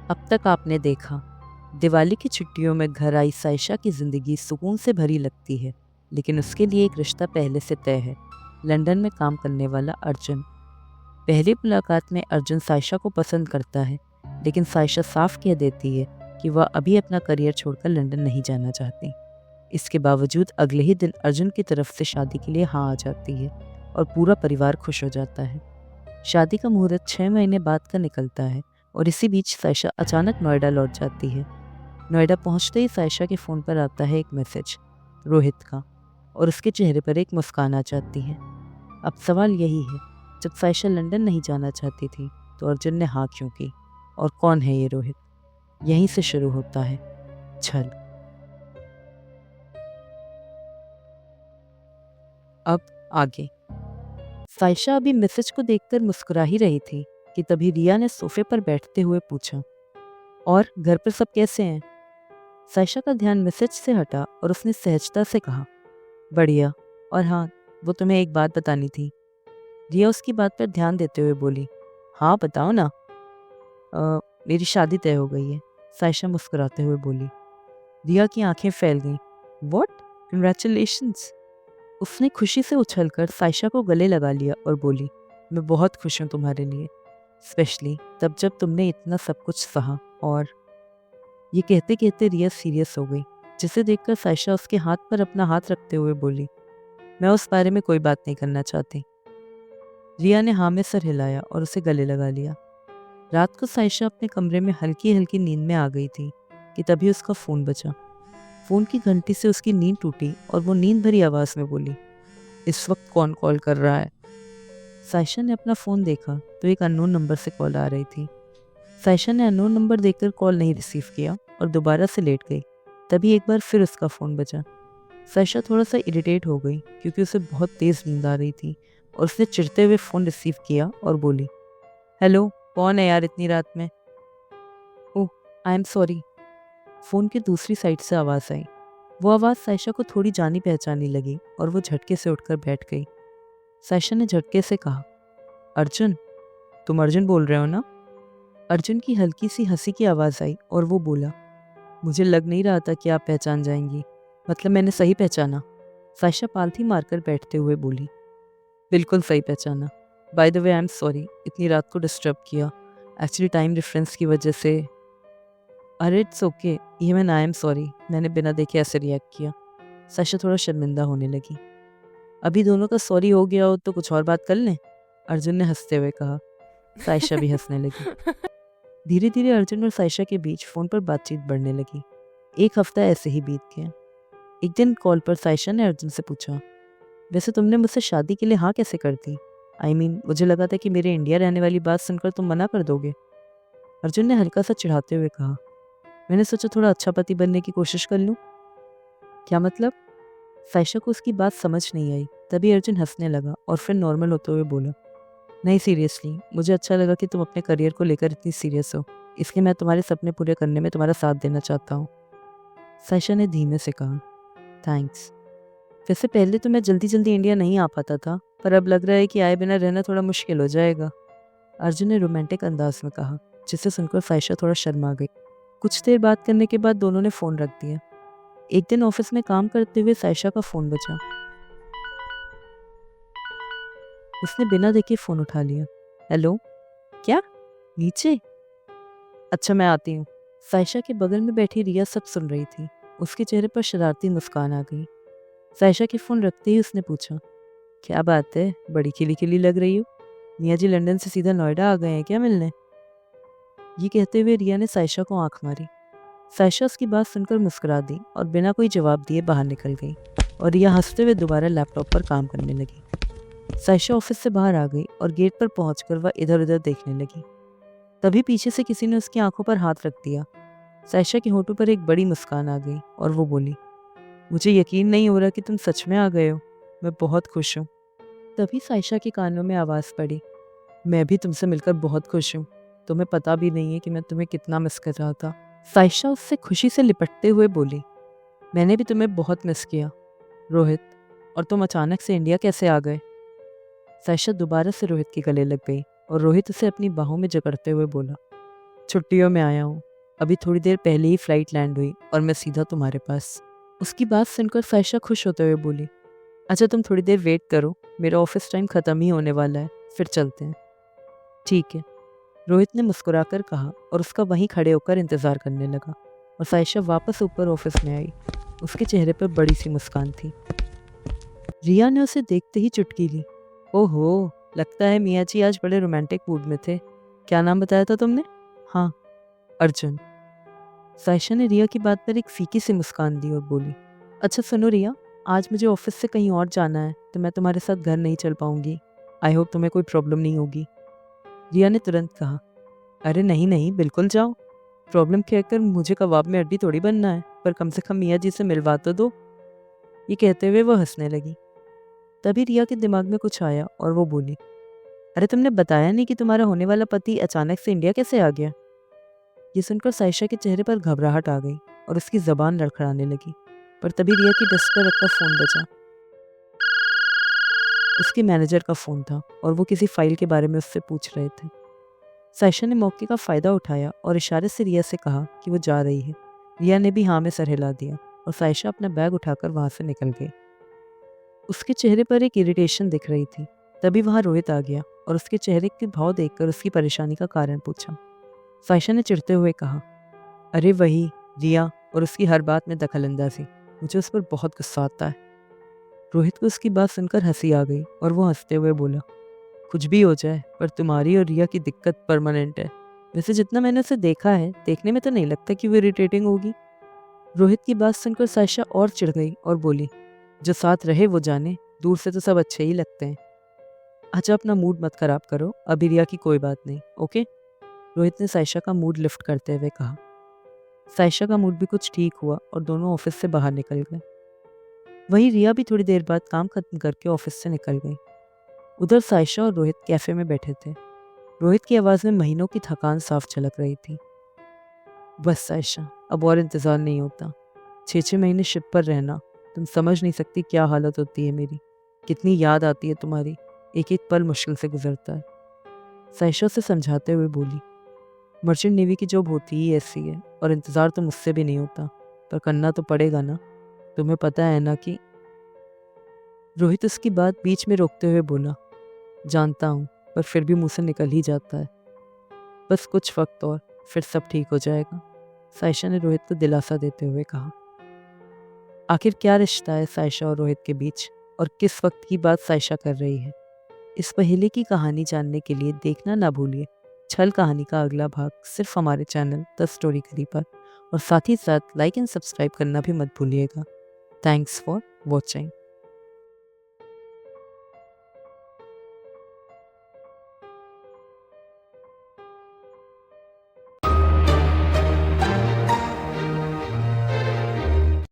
अब तक आपने देखा, दिवाली की छुट्टियों में घर आई साइशा की ज़िंदगी सुकून से भरी लगती है, लेकिन उसके लिए एक रिश्ता पहले से तय है। लंदन में काम करने वाला अर्जुन। पहली मुलाकात में अर्जुन साइशा को पसंद करता है, लेकिन साइशा साफ कह देती है कि वह अभी अपना करियर छोड़कर लंदन नहीं जाना चाहती। इसके बावजूद अगले ही दिन अर्जुन की तरफ से शादी के लिए हाँ आ जाती है और पूरा परिवार खुश हो जाता है। शादी का मुहूर्त 6 महीने बाद का निकलता है और इसी बीच साइशा अचानक नोएडा लौट जाती है। नोएडा पहुंचते ही साइशा के फ़ोन पर आता है एक मैसेज रोहित का, और उसके चेहरे पर एक मुस्कान आ जाती है। अब सवाल यही है, जब साइशा लंदन नहीं जाना चाहती थी तो अर्जुन ने हाँ क्यों की, और कौन है ये रोहित? यहीं से शुरू होता है छल। अब आगे। साइशा अभी मैसेज को देखकर मुस्कुरा ही रही थी कि तभी रिया ने सोफे पर बैठते हुए पूछा, और घर पर सब कैसे हैं? साइशा का ध्यान मैसेज से हटा और उसने सहजता से कहा, बढ़िया, और हाँ, वो तुम्हें एक बात बतानी थी। रिया उसकी बात पर ध्यान देते हुए बोली, हाँ बताओ ना। मेरी शादी तय हो गई है, साइशा मुस्कुराते हुए बोली। रिया की आंखें फैल गईं। व्हाट? कंग्रेचुलेशंस। उसने खुशी से उछलकर साइशा को गले लगा लिया और बोली, मैं बहुत खुश हूँ तुम्हारे लिए, स्पेशली तब जब तुमने इतना सब कुछ सहा। और ये कहते कहते रिया सीरियस हो गई, जिसे देखकर साइशा उसके हाथ पर अपना हाथ रखते हुए बोली, मैं उस बारे में कोई बात नहीं करना चाहती। रिया ने हाँ में सर हिलाया और उसे गले लगा लिया। रात को साइशा अपने कमरे में हल्की हल्की नींद में आ गई थी कि तभी उसका फ़ोन बजा। फ़ोन की घंटी से उसकी नींद टूटी और वो नींद भरी आवाज़ में बोली, इस वक्त कौन कॉल कर रहा है? साइशा ने अपना फ़ोन देखा तो एक अननोन नंबर से कॉल आ रही थी। साइशा ने अननोन नंबर देखकर कॉल नहीं रिसीव किया और दोबारा से लेट गई। तभी एक बार फिर उसका फ़ोन बजा। साइशा थोड़ा सा इरिटेट हो गई क्योंकि उसे बहुत तेज़ नींद आ रही थी, और उसने चिढ़ते हुए फ़ोन रिसीव किया और बोली, हेलो, कौन है यार इतनी रात में? ओह, आई एम सॉरी। फ़ोन की दूसरी साइड से आवाज़ आई। वो आवाज़ साइशा को थोड़ी जानी पहचानी लगी और वो झटके से उठकर बैठ गई। साइशा ने झटके से कहा, अर्जुन, तुम अर्जुन बोल रहे हो ना? अर्जुन की हल्की सी हंसी की आवाज़ आई और वो बोला, मुझे लग नहीं रहा था कि आप पहचान जाएंगी, मतलब मैंने सही पहचाना? साइशा पालथी मारकर बैठते हुए बोली, बिल्कुल सही पहचाना। By the way I am sorry इतनी रात को डिस्टर्ब किया, एक्चुअली टाइम डिफरेंस की वजह से। अरे it's okay, even I am sorry, मैंने बिना देखे ऐसे रिएक्ट किया। साइशा थोड़ा शर्मिंदा होने लगी। अभी दोनों का सॉरी हो गया हो तो कुछ और बात कर लें, अर्जुन ने हंसते हुए कहा। साइशा भी हंसने लगी। धीरे धीरे अर्जुन और साइशा के बीच फ़ोन पर बातचीत बढ़ने लगी। एक हफ्ता ऐसे ही बीत गया। एक दिन कॉल पर साइशा ने अर्जुन से पूछा, वैसे तुमने मुझसे शादी के लिए हाँ कैसे कर दी? मुझे लगा था कि मेरे इंडिया रहने वाली बात सुनकर तुम मना कर दोगे। अर्जुन ने हल्का सा चिढ़ाते हुए कहा, मैंने सोचा थोड़ा अच्छा पति बनने की कोशिश कर लूँ। क्या मतलब? साइशा को उसकी बात समझ नहीं आई। तभी अर्जुन हंसने लगा और फिर नॉर्मल होते हुए बोला, नहीं सीरियसली, मुझे अच्छा लगा कि तुम अपने करियर को लेकर इतनी सीरियस हो, इसलिए मैं तुम्हारे सपने पूरे करने में तुम्हारा साथ देना चाहता हूँ। साइशा ने धीमे से कहा, थैंक्स। वैसे पहले तो मैं जल्दी जल्दी इंडिया नहीं आ पाता था, पर अब लग रहा है कि आए बिना रहना थोड़ा मुश्किल हो जाएगा, अर्जुन ने रोमांटिक अंदाज में कहा, जिसे सुनकर साइशा थोड़ा शर्मा गई। कुछ देर बात करने के बाद दोनों ने फ़ोन रख दिया। एक दिन ऑफिस में काम करते हुए साइशा का फ़ोन बजा। उसने बिना देखे फ़ोन उठा लिया। हेलो, क्या? नीचे? अच्छा मैं आती हूँ। साइशा के बगल में बैठी रिया सब सुन रही थी। उसके चेहरे पर शरारती मुस्कान आ गई। साइशा के फ़ोन रखते ही उसने पूछा, क्या बात है, बड़ी खिली खिली लग रही हो? मियाँ जी लंदन से सीधा नोएडा आ गए हैं क्या मिलने? ये कहते हुए रिया ने साइशा को आंख मारी। साइशा उसकी बात सुनकर मुस्कुरा दी और बिना कोई जवाब दिए बाहर निकल गई, और रिया हंसते हुए दोबारा लैपटॉप पर काम करने लगी। साइशा ऑफिस से बाहर आ गई और गेट पर पहुंचकर वह इधर उधर देखने लगी। तभी पीछे से किसी ने उसकी आंखों पर हाथ रख दिया। साइशा के होठों पर एक बड़ी मुस्कान आ गई और वो बोली, मुझे यकीन नहीं हो रहा कि तुम सच में आ गए हो, मैं बहुत खुश हूँ। तभी साइशा के कानों में आवाज़ पड़ी, मैं भी तुमसे मिलकर बहुत खुश हूँ, तुम्हें पता भी नहीं है कि मैं तुम्हें कितना मिस कर रहा था। साइशा उससे खुशी से लिपटते हुए बोली, मैंने भी तुम्हें बहुत मिस किया रोहित, और तुम अचानक से इंडिया कैसे आ गए? साइशा दोबारा से रोहित के गले लग गई और रोहित उसे अपनी बाहों में जकड़ते हुए बोला, छुट्टियों में आया हूँ। अभी थोड़ी देर पहले ही फ्लाइट लैंड हुई और मैं सीधा तुम्हारे पास। उसकी बात सुनकर सायशा खुश होते हुए बोली, अच्छा तुम थोड़ी देर वेट करो, मेरा ऑफिस टाइम ख़त्म ही होने वाला है, फिर चलते हैं। ठीक है, रोहित ने मुस्कुराकर कहा और उसका वहीं खड़े होकर इंतज़ार करने लगा और सायशा वापस ऊपर ऑफिस में आई। उसके चेहरे पर बड़ी सी मुस्कान थी। रिया ने उसे देखते ही चुटकी ली। ओहो, लगता है मियाँ जी आज बड़े रोमांटिक मूड में थे। क्या नाम बताया था तुमने? हाँ, अर्जुन। सायशा ने रिया की बात पर एक फीकी सी मुस्कान दी और बोली, अच्छा सुनो रिया, आज मुझे ऑफिस से कहीं और जाना है तो मैं तुम्हारे साथ घर नहीं चल पाऊंगी। आई होप तुम्हें कोई प्रॉब्लम नहीं होगी। रिया ने तुरंत कहा, अरे नहीं नहीं, बिल्कुल जाओ। प्रॉब्लम कहकर मुझे कबाब में हड्डी थोड़ी बनना है, पर कम से कम मियाँ जी से मिलवा तो दो। ये कहते हुए वह हंसने लगी। तभी रिया के दिमाग में कुछ आया और वो बोली, अरे तुमने बताया नहीं कि तुम्हारा होने वाला पति अचानक से इंडिया कैसे आ गया? ये सुनकर सायशा के चेहरे पर घबराहट आ गई और उसकी जबान लड़खड़ाने लगी। पर तभी रिया की डेस्क पर रखा फोन बजा। उसके मैनेजर का फ़ोन था और वो किसी फाइल के बारे में उससे पूछ रहे थे। सायशा ने मौके का फ़ायदा उठाया और इशारे से रिया से कहा कि वो जा रही है। रिया ने भी हाँ में सर हिला दिया और सायशा अपना बैग उठाकर वहाँ से निकल गई। उसके चेहरे पर एक इरिटेशन दिख रही थी। तभी वहाँ रोहित आ गया और उसके चेहरे के भाव देखकर उसकी परेशानी का कारण पूछा। सायशा ने चिढ़ते हुए कहा, अरे वही रिया और उसकी हर बात में दखलंदाजी, मुझे उस पर बहुत गुस्सा आता है। रोहित को उसकी बात सुनकर हंसी आ गई और वो हंसते हुए बोला, कुछ भी हो जाए पर तुम्हारी और रिया की दिक्कत परमानेंट है। वैसे जितना मैंने उसे देखा है, देखने में तो नहीं लगता कि वो इरिटेटिंग होगी। रोहित की बात सुनकर सायशा और चिढ़ गई और बोली, जो साथ रहे वो जाने, दूर से तो सब अच्छे ही लगते हैं। अच्छा अपना मूड मत खराब करो, अभी रिया की कोई बात नहीं, ओके? रोहित ने सायशा का मूड लिफ्ट करते हुए कहा। सायशा का मूड भी कुछ ठीक हुआ और दोनों ऑफिस से बाहर निकल गए। वहीं रिया भी थोड़ी देर बाद काम खत्म करके ऑफिस से निकल गई। उधर सायशा और रोहित कैफे में बैठे थे। रोहित की आवाज़ में महीनों की थकान साफ झलक रही थी। बस सायशा, अब और इंतज़ार नहीं होता। 6-6 महीने शिप पर रहना, तुम समझ नहीं सकती क्या हालत होती है मेरी। कितनी याद आती है तुम्हारी, एक एक पल मुश्किल से गुजरता है। सायशा से समझाते हुए बोली, मर्चेंट नेवी की जॉब होती ही ऐसी है और इंतज़ार तो मुझसे भी नहीं होता, पर करना तो पड़ेगा ना। तुम्हें पता है ना कि। रोहित उसकी बात बीच में रोकते हुए बोला, जानता हूँ, पर फिर भी मुंह से निकल ही जाता है। बस कुछ वक्त और, फिर सब ठीक हो जाएगा। सायशा ने रोहित को दिलासा देते हुए कहा। आखिर क्या रिश्ता है सायशा और रोहित के बीच और किस वक्त की बात सायशा कर रही है? इस पहेली की कहानी जानने के लिए देखना ना भूलिए छल कहानी का अगला भाग, सिर्फ हमारे चैनल द स्टोरी कली पर। और साथ ही साथ लाइक एंड सब्सक्राइब करना भी मत भूलिएगा। Thanks for watching.